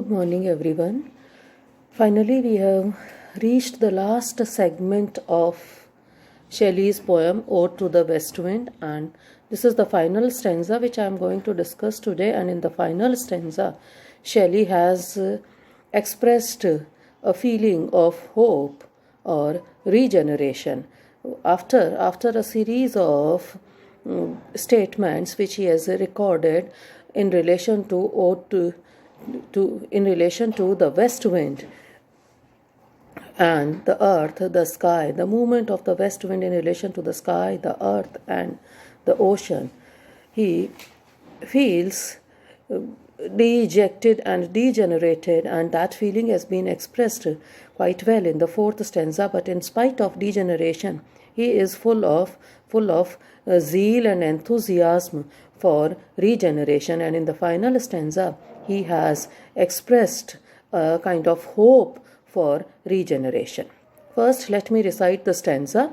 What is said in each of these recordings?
Good morning, everyone. Finally, we have reached the last segment of Shelley's poem Ode to the West Wind, and this is the final stanza which I am going to discuss today. And in the final stanza, Shelley has expressed a feeling of hope or regeneration after a series of statements which he has recorded in relation to in relation to the west wind and the earth, the sky, the movement of the west wind in relation to the sky, the earth, and the ocean. He feels dejected and degenerated, and that feeling has been expressed quite well in the fourth stanza. But in spite of degeneration, he is full of zeal and enthusiasm for regeneration, and in the final stanza he has expressed a kind of hope for regeneration. First, let me recite the stanza.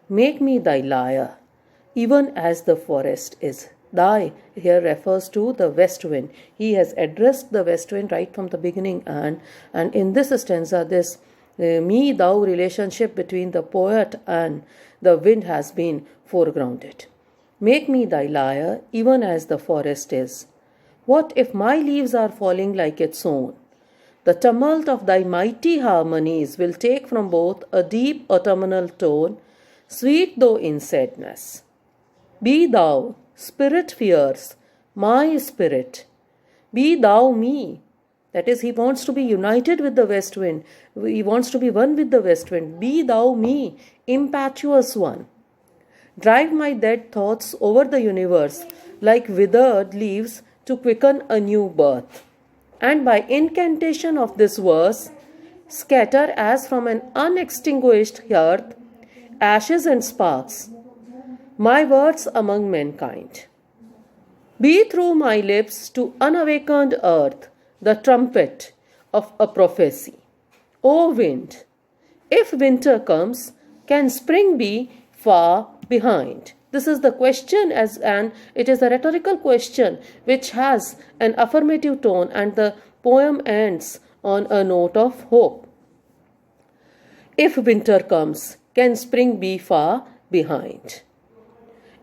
Make me thy lyre, even as the forest is. Thy here refers to the west wind. He has addressed the west wind right from the beginning, and in this stanza, this me thou relationship between the poet and the wind has been foregrounded. Make me thy lyre, even as the forest is. What if my leaves are falling like its own? The tumult of thy mighty harmonies will take from both a deep autumnal tone, sweet though in sadness. Be thou, spirit fierce, my spirit. Be thou me. That is, he wants to be united with the west wind. He wants to be one with the west wind. Be thou me, impetuous one. Drive my dead thoughts over the universe like withered leaves to quicken a new birth. And by incantation of this verse, scatter as from an unextinguished earth ashes and sparks, my words among mankind. Be through my lips to unawakened earth the trumpet of a prophecy. O wind, if winter comes, can spring be far behind? This is the question, and it is a rhetorical question which has an affirmative tone, and the poem ends on a note of hope. If winter comes, can spring be far behind?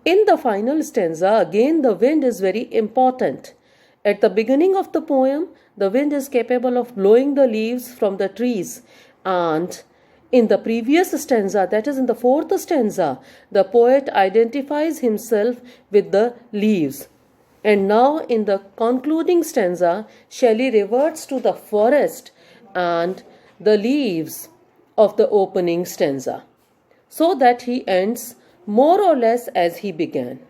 In the final stanza, again the wind is very important. At the beginning of the poem, the wind is capable of blowing the leaves from the trees, and in the previous stanza, that is in the fourth stanza, the poet identifies himself with the leaves. And now in the concluding stanza, Shelley reverts to the forest and the leaves of the opening stanza, so that he ends more or less as he began.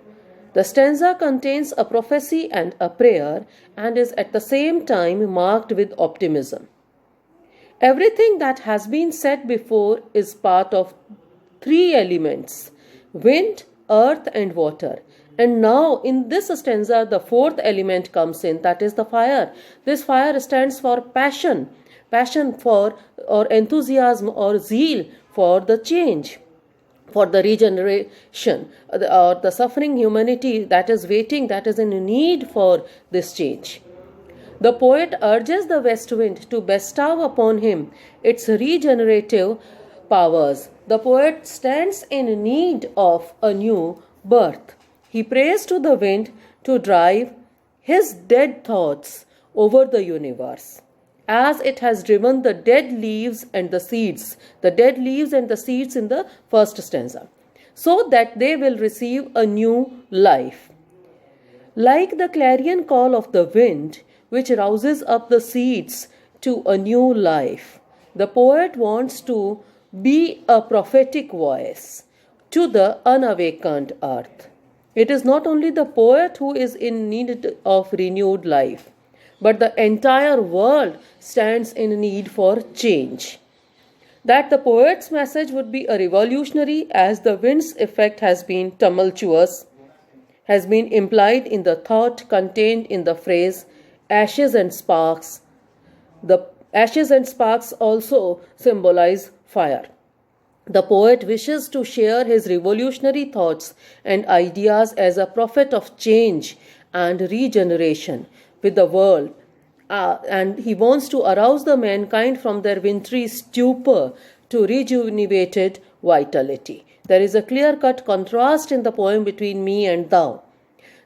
The stanza contains a prophecy and a prayer, and is at the same time marked with optimism. Everything that has been said before is part of three elements: wind, earth, and water. And now in this stanza, the fourth element comes in, that is the fire. This fire stands for passion for, or enthusiasm or zeal for the change, for the regeneration, or the suffering humanity that is waiting, that is in need for this change. The poet urges the west wind to bestow upon him its regenerative powers. The poet stands in need of a new birth. He prays to the wind to drive his dead thoughts over the universe, as it has driven the dead leaves and the seeds, in the first stanza, so that they will receive a new life. Like the clarion call of the wind, which rouses up the seeds to a new life, the poet wants to be a prophetic voice to the unawakened earth. It is not only the poet who is in need of renewed life, but the entire world stands in need for change. That the poet's message would be a revolutionary, as the wind's effect has been tumultuous, has been implied in the thought contained in the phrase ashes and sparks. The ashes and sparks also symbolize fire. The poet wishes to share his revolutionary thoughts and ideas as a prophet of change and regeneration with the world, and he wants to arouse the mankind from their wintry stupor to rejuvenated vitality. There is a clear-cut contrast in the poem between me and thou.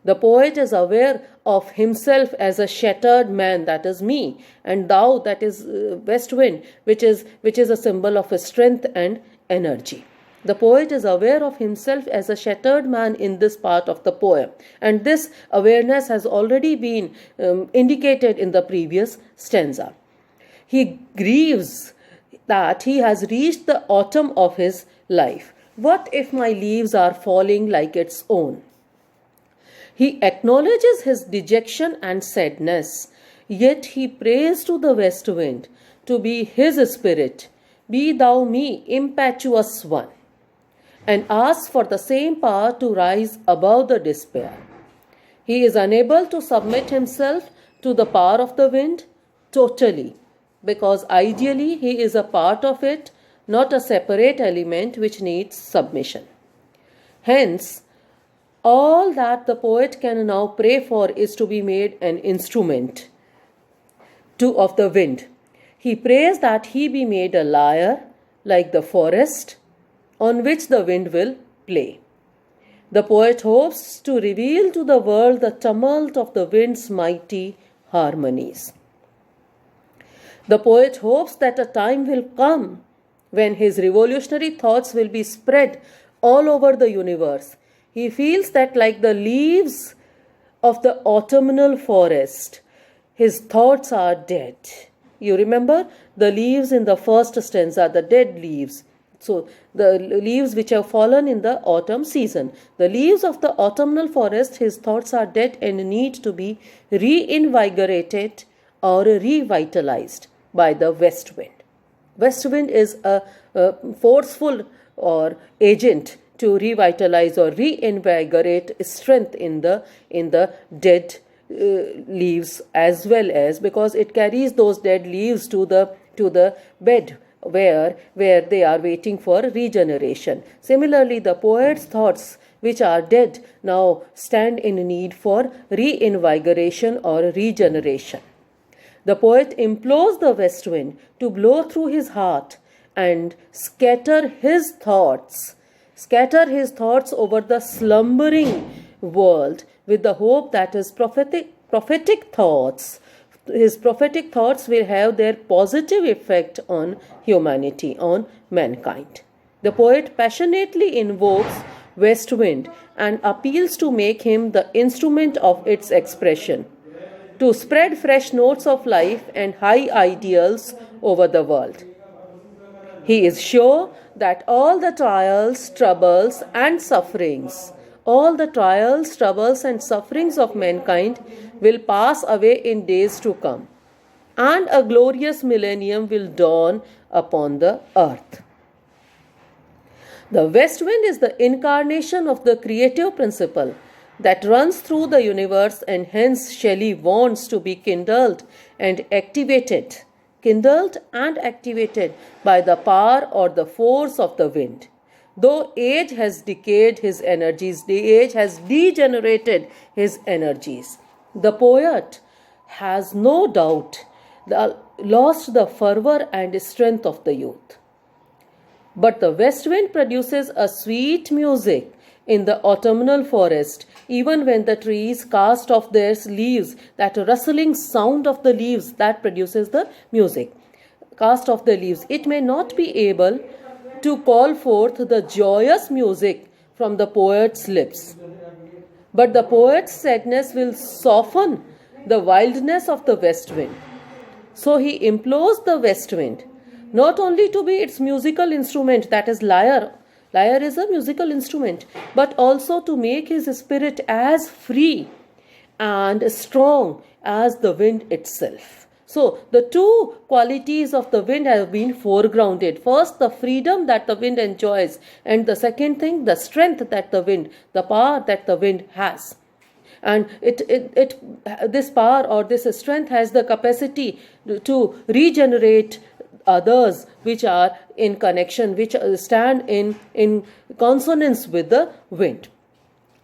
The poet is aware of himself as a shattered man, that is me, and thou, that is west wind, which is a symbol of strength and energy. The poet is aware of himself as a shattered man in this part of the poem, and this awareness has already been indicated in the previous stanza. He grieves that he has reached the autumn of his life. What if my leaves are falling like its own? He acknowledges his dejection and sadness, yet he prays to the west wind to be his spirit, be thou me, impetuous one, and asks for the same power to rise above the despair. He is unable to submit himself to the power of the wind totally, because ideally he is a part of it, not a separate element which needs submission. Hence, all that the poet can now pray for is to be made an instrument of the wind. He prays that he be made a lyre like the forest on which the wind will play. The poet hopes to reveal to the world the tumult of the wind's mighty harmonies. The poet hopes that a time will come when his revolutionary thoughts will be spread all over the universe. He feels that, like the leaves of the autumnal forest, his thoughts are dead. You remember the leaves in the first stanza, the dead leaves. So, the leaves which have fallen in the autumn season. The leaves of the autumnal forest, his thoughts are dead and need to be reinvigorated or revitalized by the west wind. West wind is a forceful or agent to revitalize or reinvigorate strength in the dead leaves, as well as because it carries those dead leaves to the bed where they are waiting for regeneration. Similarly, the poet's thoughts which are dead now stand in need for reinvigoration or regeneration. The poet implores the west wind to blow through his heart and scatter his thoughts over the slumbering world, with the hope that his prophetic thoughts will have their positive effect on humanity, on mankind. The poet passionately invokes west wind and appeals to make him the instrument of its expression, to spread fresh notes of life and high ideals over the world. He is sure that all the trials, troubles, and sufferings of mankind will pass away in days to come, and a glorious millennium will dawn upon the earth. The west wind is the incarnation of the creative principle that runs through the universe, and hence Shelley wants to be kindled and activated by the power or the force of the wind. Though age has decayed his energies, the age has degenerated his energies, the poet has no doubt lost the fervor and strength of the youth. But the west wind produces a sweet music in the autumnal forest, even when the trees cast off their leaves, that rustling sound of the leaves that produces the music. Cast off the leaves. It may not be able to call forth the joyous music from the poet's lips, but the poet's sadness will soften the wildness of the west wind. So he implores the west wind not only to be its musical instrument, that is lyre is a musical instrument, but also to make his spirit as free and strong as the wind itself. So the two qualities of the wind have been foregrounded. First, the freedom that the wind enjoys, and the second thing, the strength that the power that the wind has. And this power or this strength has the capacity to regenerate others which are in connection, which stand in consonance with the wind.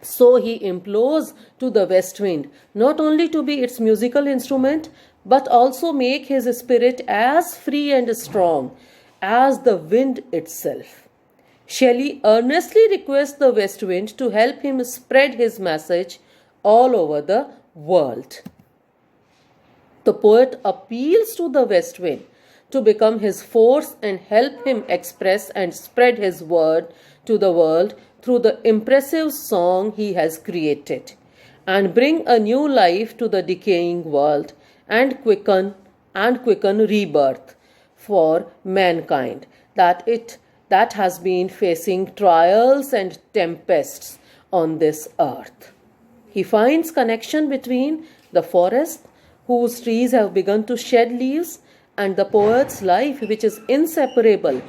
So he implores to the west wind not only to be its musical instrument, but also make his spirit as free and strong as the wind itself. Shelley earnestly requests the west wind to help him spread his message all over the world. The poet appeals to the west wind to become his force and help him express and spread his word to the world through the impressive song he has created, and bring a new life to the decaying world and quicken rebirth for mankind that has been facing trials and tempests on this earth. He finds connection between the forest, whose trees have begun to shed leaves, and the poet's life, which is inseparable.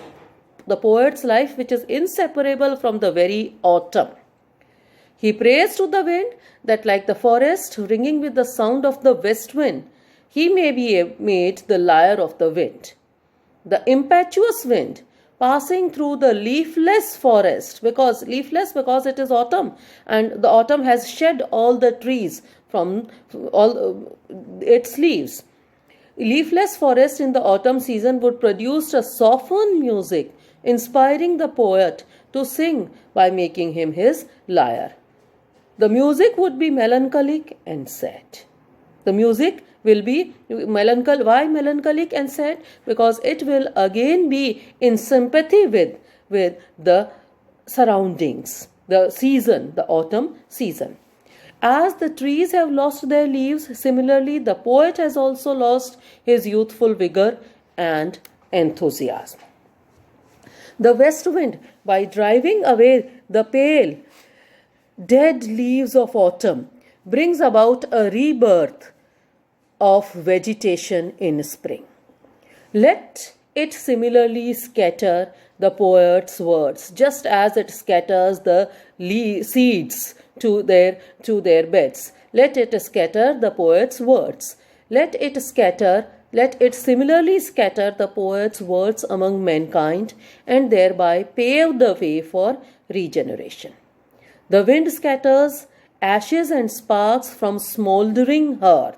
The poet's life, which is inseparable from the very autumn. He prays to the wind that, like the forest ringing with the sound of the west wind, he may be made the lyre of the wind. The impetuous wind passing through the leafless forest, because it is autumn, and the autumn has shed all the trees from all its leaves. Leafless forest in the autumn season would produce a softened music, inspiring the poet to sing by making him his lyre. The music would be melancholic and sad. The music will be melancholic. Why melancholic and sad? Because it will again be in sympathy with the surroundings, the season, the autumn season. As the trees have lost their leaves, similarly the poet has also lost his youthful vigor and enthusiasm. The west wind, by driving away the pale, dead leaves of autumn, brings about a rebirth of vegetation in spring. Let it similarly scatter the poet's words, just as it scatters the seeds to their beds. Let it scatter the poet's words. Let it similarly scatter the poet's words among mankind, and thereby pave the way for regeneration. The wind scatters ashes and sparks from smouldering earth.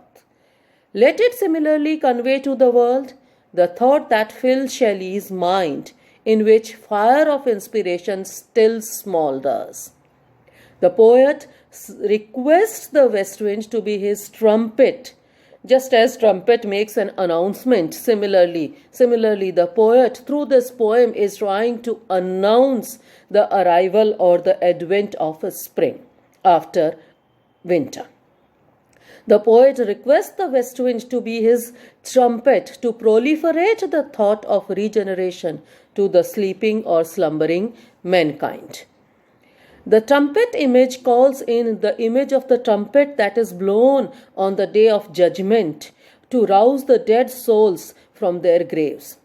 Let it similarly convey to the world the thought that filled Shelley's mind, in which fire of inspiration still smoulders. The poet requests the west wind to be his trumpet, just as trumpet makes an announcement. Similarly, the poet through this poem is trying to announce the arrival or the advent of a spring after winter. The poet requests the west wind to be his trumpet to proliferate the thought of regeneration to the sleeping or slumbering mankind. The trumpet image calls in the image of the trumpet that is blown on the day of judgment to rouse the dead souls from their graves.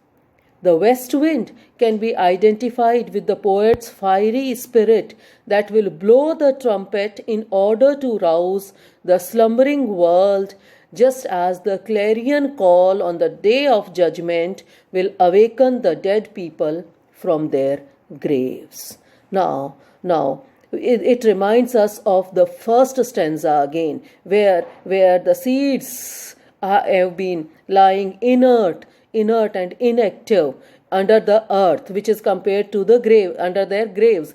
The west wind can be identified with the poet's fiery spirit that will blow the trumpet in order to rouse the slumbering world, just as the clarion call on the day of judgment will awaken the dead people from their graves. Now, it reminds us of the first stanza again, where the seeds have been lying inert and inactive under the earth, which is compared to the grave, under their graves,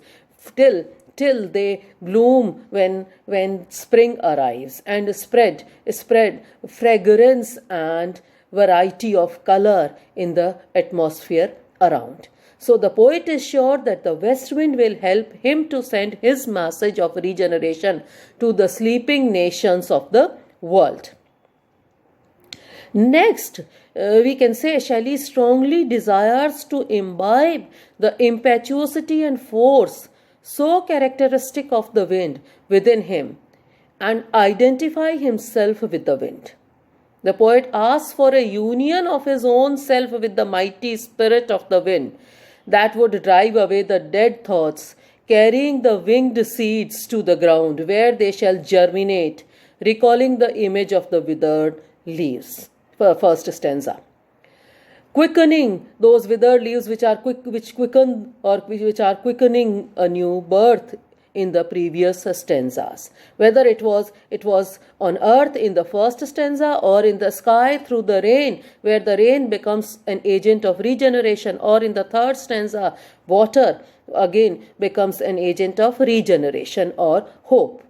till they bloom when spring arrives and spread fragrance and variety of color in the atmosphere around. So the poet is sure that the west wind will help him to send his message of regeneration to the sleeping nations of the world. Next, we can say Shelley strongly desires to imbibe the impetuosity and force so characteristic of the wind within him and identify himself with the wind. The poet asks for a union of his own self with the mighty spirit of the wind that would drive away the dead thoughts, carrying the winged seeds to the ground where they shall germinate, recalling the image of the withered leaves. First stanza. Quickening those withered leaves which are quickening a new birth in the previous stanzas. Whether it was on earth in the first stanza, or in the sky through the rain, where the rain becomes an agent of regeneration, or in the third stanza, water again becomes an agent of regeneration or hope.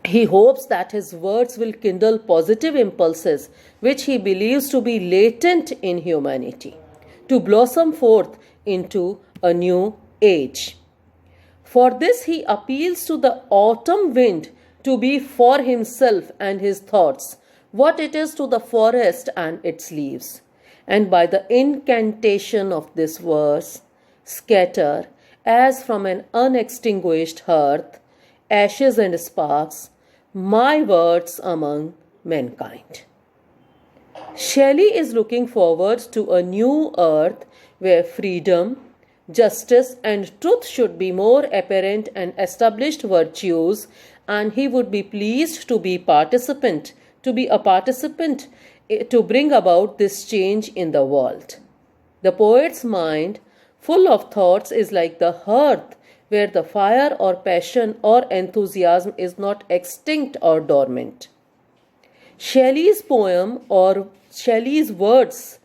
He hopes that his words will kindle positive impulses which he believes to be latent in humanity, to blossom forth into a new age. For this he appeals to the autumn wind to be for himself and his thoughts what it is to the forest and its leaves, and by the incantation of this verse scatter, as from an unextinguished hearth, ashes and sparks, my words among mankind. Shelley is looking forward to a new earth where freedom, justice, and truth should be more apparent and established virtues, and he would be pleased to be a participant to bring about this change in the world. The poet's mind, full of thoughts, is like the hearth where the fire or passion or enthusiasm is not extinct or dormant. Shelley's poem or Shelley's words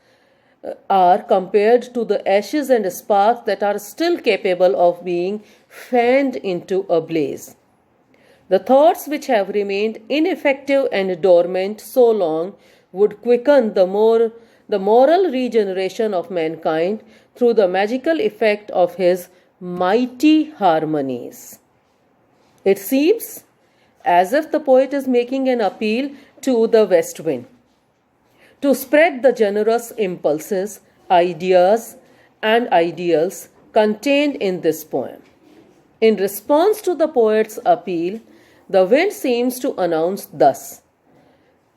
are compared to the ashes and sparks that are still capable of being fanned into a blaze. The thoughts which have remained ineffective and dormant so long would quicken the moral regeneration of mankind through the magical effect of his mighty harmonies. It seems as if the poet is making an appeal to the west wind to spread the generous impulses, ideas, and ideals contained in this poem. In response to the poet's appeal, the wind seems to announce thus: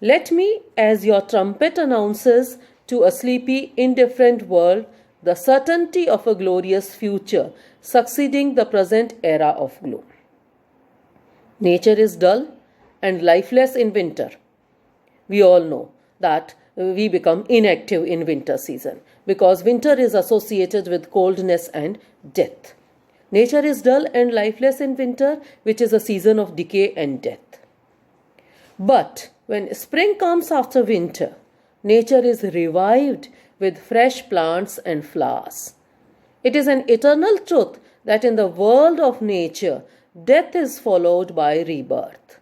"Let me, as your trumpet announces to a sleepy, indifferent world, the certainty of a glorious future succeeding the present era of gloom." Nature is dull and lifeless in winter. We all know that we become inactive in winter season because winter is associated with coldness and death. Nature is dull and lifeless in winter, which is a season of decay and death. But when spring comes after winter, nature is revived with fresh plants and flowers. It is an eternal truth that in the world of nature, death is followed by rebirth.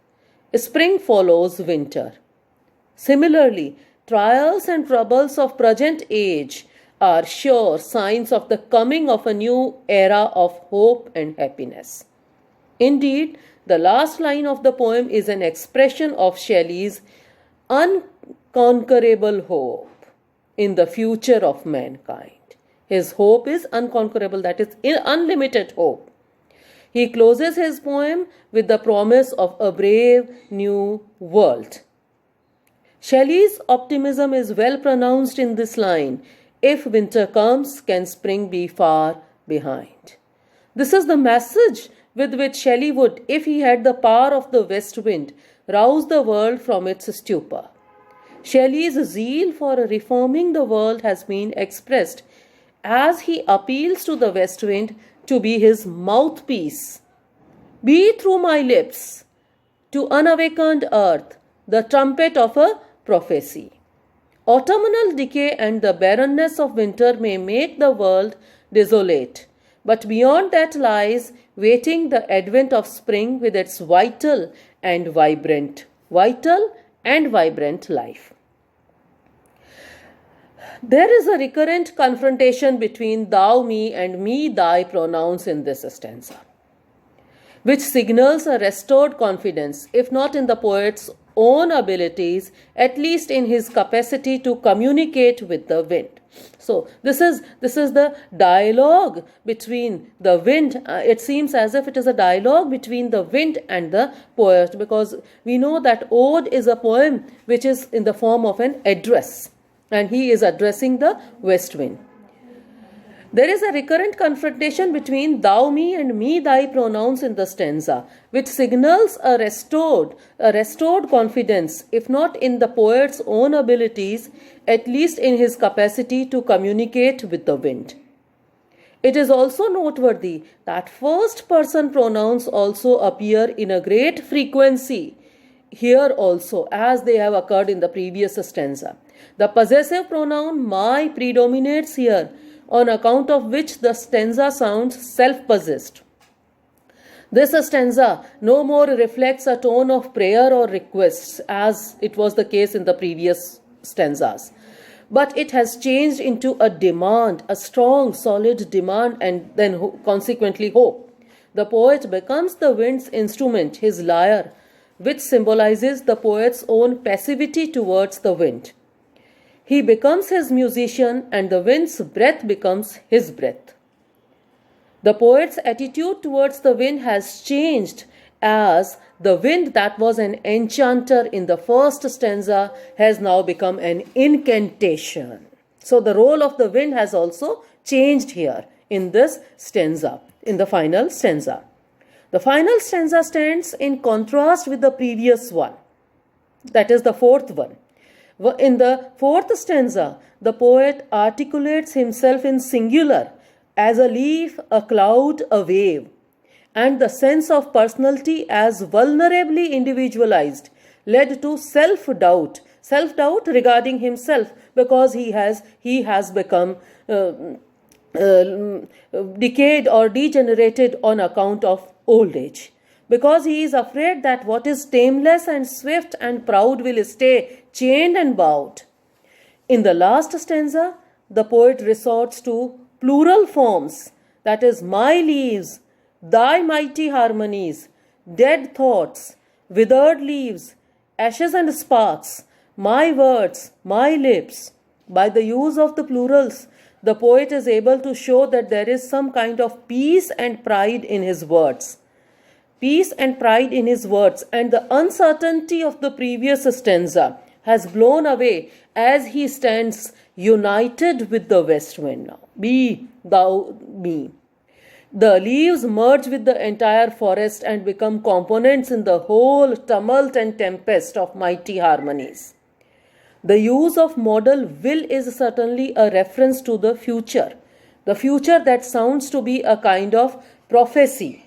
Spring follows winter. Similarly, trials and troubles of present age are sure signs of the coming of a new era of hope and happiness. Indeed, the last line of the poem is an expression of Shelley's unconquerable hope in the future of mankind. His hope is unconquerable, that is, unlimited hope. He closes his poem with the promise of a brave new world. Shelley's optimism is well pronounced in this line: "If winter comes, can spring be far behind?" This is the message with which Shelley would, if he had the power of the west wind, rouse the world from its stupor. Shelley's zeal for reforming the world has been expressed as he appeals to the west wind to be his mouthpiece. "Be through my lips, to unawakened earth, the trumpet of a prophecy." Autumnal decay and the barrenness of winter may make the world desolate, but beyond that lies waiting the advent of spring with its vital and vibrant life. There is a recurrent confrontation between thou, me, and me, thy pronouns in this stanza, which signals a restored confidence, if not in the poet's own abilities, at least in his capacity to communicate with the wind. So this is the dialogue between the wind. It seems as if it is a dialogue between the wind and the poet, because we know that ode is a poem which is in the form of an address, and he is addressing the west wind. There is a recurrent confrontation between thou, me, and me, thy pronouns in the stanza, which signals a restored confidence, if not in the poet's own abilities, at least in his capacity to communicate with the wind. It is also noteworthy that first person pronouns also appear in a great frequency here also, as they have occurred in the previous stanza. The possessive pronoun my predominates here, on account of which the stanza sounds self-possessed. This stanza no more reflects a tone of prayer or requests as it was the case in the previous stanzas, but it has changed into a demand, a strong, solid demand, and then consequently hope. The poet becomes the wind's instrument, his lyre, which symbolizes the poet's own passivity towards the wind. He becomes his musician, and the wind's breath becomes his breath. The poet's attitude towards the wind has changed, as the wind that was an enchanter in the first stanza has now become an incantation. So the role of the wind has also changed here in this stanza, in the final stanza. The final stanza stands in contrast with the previous one, that is the fourth one. In the fourth stanza, the poet articulates himself in singular as a leaf, a cloud, a wave, and the sense of personality as vulnerably individualized led to self-doubt regarding himself, because he has become decayed or degenerated on account of old age, because he is afraid that what is tameless and swift and proud will stay chained and bowed. In the last stanza, the poet resorts to plural forms, that is, my leaves, thy mighty harmonies, dead thoughts, withered leaves, ashes and sparks, my words, my lips. By the use of the plurals, the poet is able to show that there is some kind of peace and pride in his words. Peace and pride in his words, and the uncertainty of the previous stanza has blown away as he stands united with the west wind now. Be thou me. The leaves merge with the entire forest and become components in the whole tumult and tempest of mighty harmonies. The use of modal will is certainly a reference to the future that sounds to be a kind of prophecy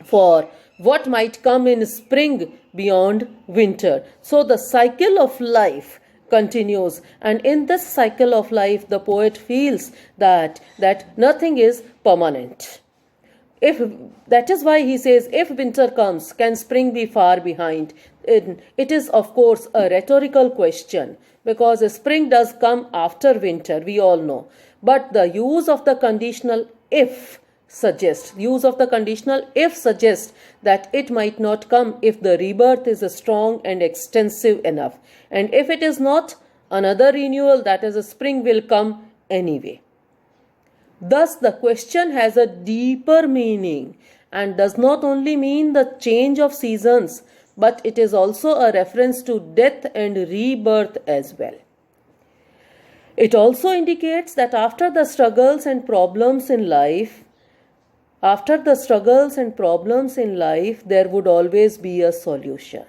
for what might come in spring beyond winter. So the cycle of life continues, and in this cycle of life the poet feels that nothing is permanent. That is why he says, if winter comes, can spring be far behind? It is of course a rhetorical question, because spring does come after winter, we all know, but the use of the conditional if suggests that it might not come if the rebirth is strong and extensive enough, and if it is not, another renewal, that is a spring, will come anyway. Thus the question has a deeper meaning and does not only mean the change of seasons, but it is also a reference to death and rebirth as well. It also indicates that after the struggles and problems in life, there would always be a solution.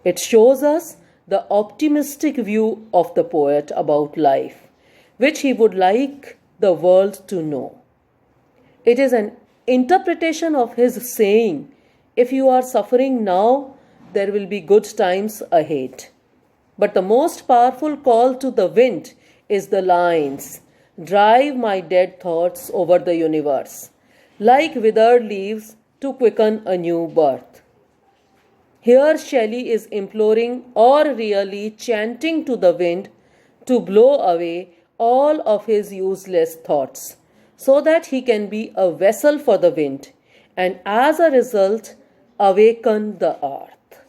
It shows us the optimistic view of the poet about life, which he would like the world to know. It is an interpretation of his saying, if you are suffering now, there will be good times ahead. But the most powerful call to the wind is the lines, drive my dead thoughts over the universe, like withered leaves to quicken a new birth. Here Shelley is imploring, or really chanting to the wind, to blow away all of his useless thoughts, so that he can be a vessel for the wind, and as a result, awaken the earth.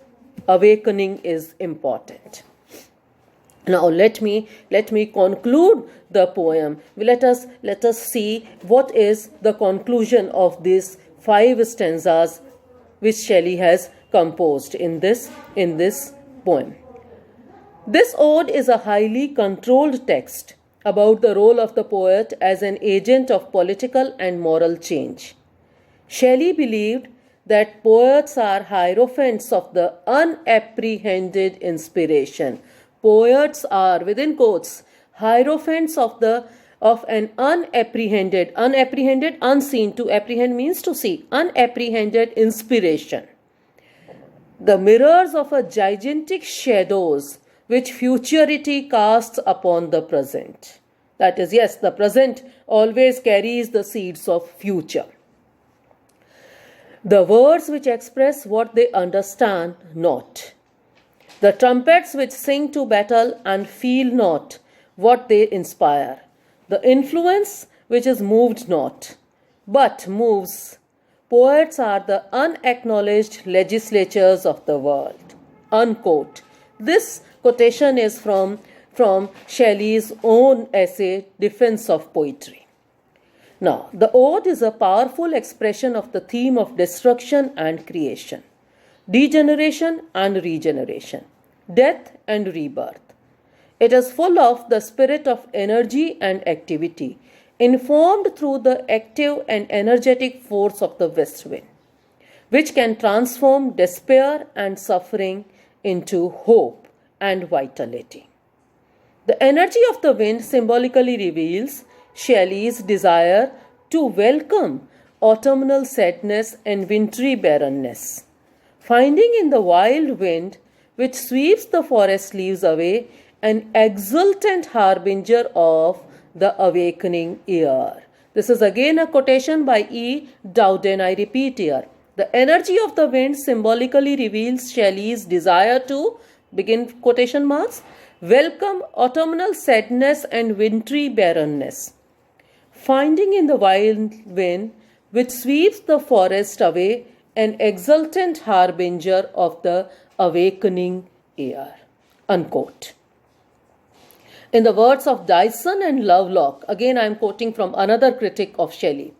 Awakening is important. Now let me conclude the poem. Let us see what is the conclusion of these 5 stanzas which Shelley has composed in this poem. This ode is a highly controlled text about the role of the poet as an agent of political and moral change. Shelley believed that poets are hierophants of the unapprehended inspiration. Poets are, within quotes, hierophants of the of an unapprehended, unseen, to apprehend means to see, unapprehended inspiration. The mirrors of a gigantic shadows which futurity casts upon the present. That is, yes, the present always carries the seeds of future. The words which express what they understand not. The trumpets which sing to battle and feel not what they inspire. The influence which is moved not, but moves. Poets are the unacknowledged legislatures of the world. Unquote. This quotation is from Shelley's own essay, Defense of Poetry. Now, the ode is a powerful expression of the theme of destruction and creation, degeneration and regeneration, death and rebirth. It is full of the spirit of energy and activity, informed through the active and energetic force of the west wind, which can transform despair and suffering into hope and vitality. The energy of the wind symbolically reveals Shelley's desire to welcome autumnal sadness and wintry barrenness, finding in the wild wind which sweeps the forest leaves away an exultant harbinger of the awakening year. This is again a quotation by E. Dowden, I repeat here. The energy of the wind symbolically reveals Shelley's desire to, begin quotation marks, welcome autumnal sadness and wintry barrenness, finding in the wild wind which sweeps the forest away an exultant harbinger of the awakening year. Unquote. In the words of Dyson and Lovelock, again I am quoting from another critic of Shelley,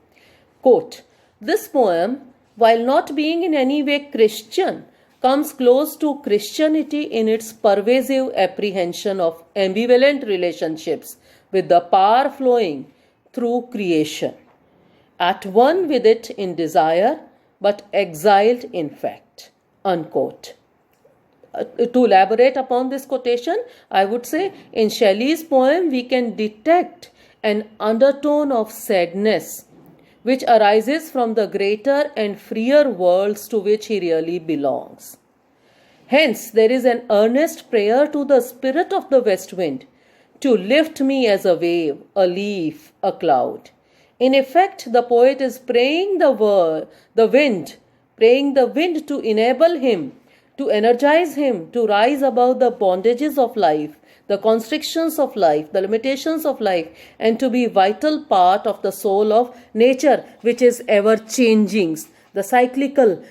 quote, "This poem, while not being in any way Christian, comes close to Christianity in its pervasive apprehension of ambivalent relationships with the power flowing through creation, at one with it in desire, but exiled in fact." Unquote. To elaborate upon this quotation, I would say in Shelley's poem we can detect an undertone of sadness which arises from the greater and freer worlds to which he really belongs. Hence, there is an earnest prayer to the spirit of the west wind to lift me as a wave, a leaf, a cloud. In effect, the poet is praying the wind to enable him, to energize him, to rise above the bondages of life, the constrictions of life, the limitations of life, and to be vital part of the soul of nature, which is ever changing. The cyclical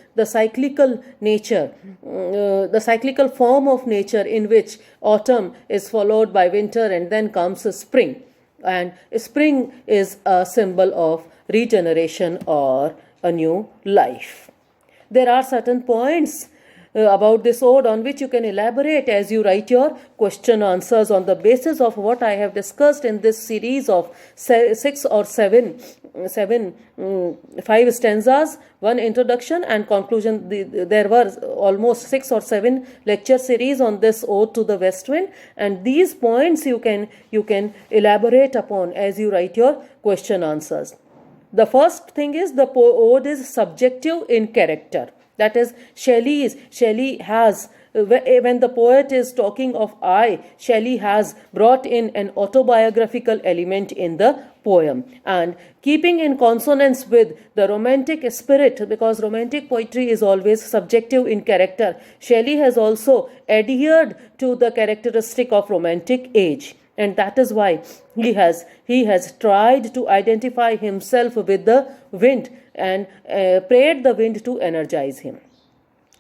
nature, the cyclical form of nature in which autumn is followed by winter and then comes spring. And spring is a symbol of regeneration or a new life. There are certain points about this ode on which you can elaborate as you write your question answers on the basis of what I have discussed in this series of 6 or 7, 5 stanzas, one introduction and conclusion. There were almost 6 or 7 lecture series on this ode to the west wind, and these points you can elaborate upon as you write your question answers. The first thing is the ode is subjective in character. That is, Shelley has, when the poet is talking of I, Shelley has brought in an autobiographical element in the poem. And keeping in consonance with the romantic spirit, because romantic poetry is always subjective in character, Shelley has also adhered to the characteristic of romantic age. And that is why he has tried to identify himself with the wind and prayed the wind to energize him.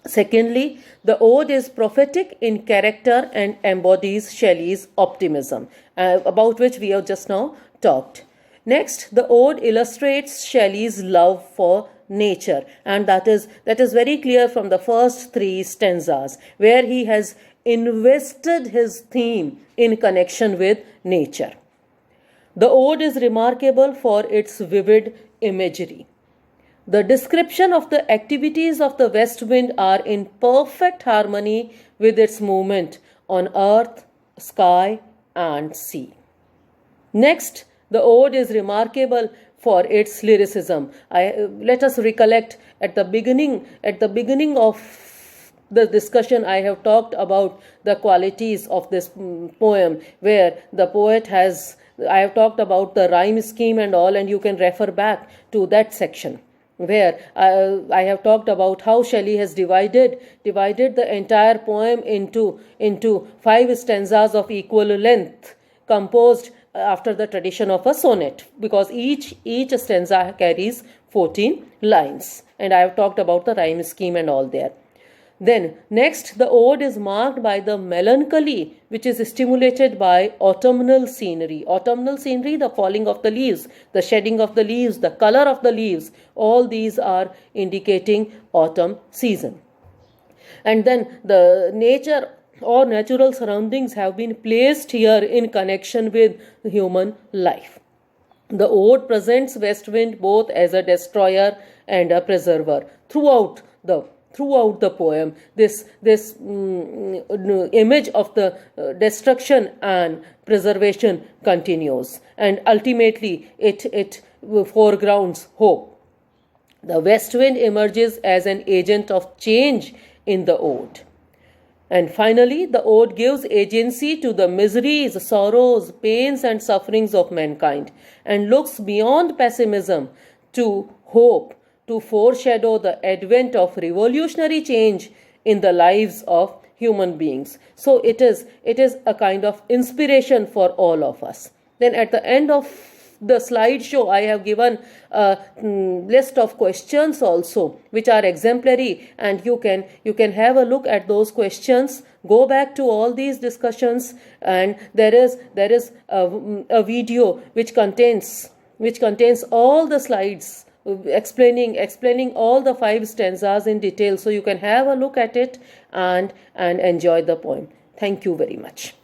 Secondly, the ode is prophetic in character and embodies Shelley's optimism, about which we have just now talked. Next, the ode illustrates Shelley's love for nature, and that is very clear from the first 3 stanzas, where he has invested his theme in connection with nature. The ode is remarkable for its vivid imagery. The description of the activities of the west wind are in perfect harmony with its movement on earth, sky, and sea. Next, The ode is remarkable for its lyricism. Let us recollect at the beginning of the discussion I have talked about the qualities of this poem, where the poet has, I have talked about the rhyme scheme and all, and you can refer back to that section where I have talked about how Shelley has divided the entire poem into 5 stanzas of equal length, composed after the tradition of a sonnet, because each stanza carries 14 lines, and I have talked about the rhyme scheme and all there. Then next, the ode is marked by the melancholy which is stimulated by autumnal scenery. Autumnal scenery, the falling of the leaves, the shedding of the leaves, the color of the leaves, all these are indicating autumn season. And then the nature or natural surroundings have been placed here in connection with human life. The ode presents west wind both as a destroyer and a preserver throughout the poem. This image of the destruction and preservation continues, and ultimately it foregrounds hope. The west wind emerges as an agent of change in the ode. And finally, the ode gives agency to the miseries, sorrows, pains, and sufferings of mankind, and looks beyond pessimism to hope, to foreshadow the advent of revolutionary change in the lives of human beings. So it is a kind of inspiration for all of us. Then at the end of the slideshow, I have given a list of questions also, which are exemplary, and you can have a look at those questions. Go back to all these discussions, and there is a video which contains all the slides explaining all the 5 stanzas in detail, so you can have a look at it and enjoy the poem. Thank you very much.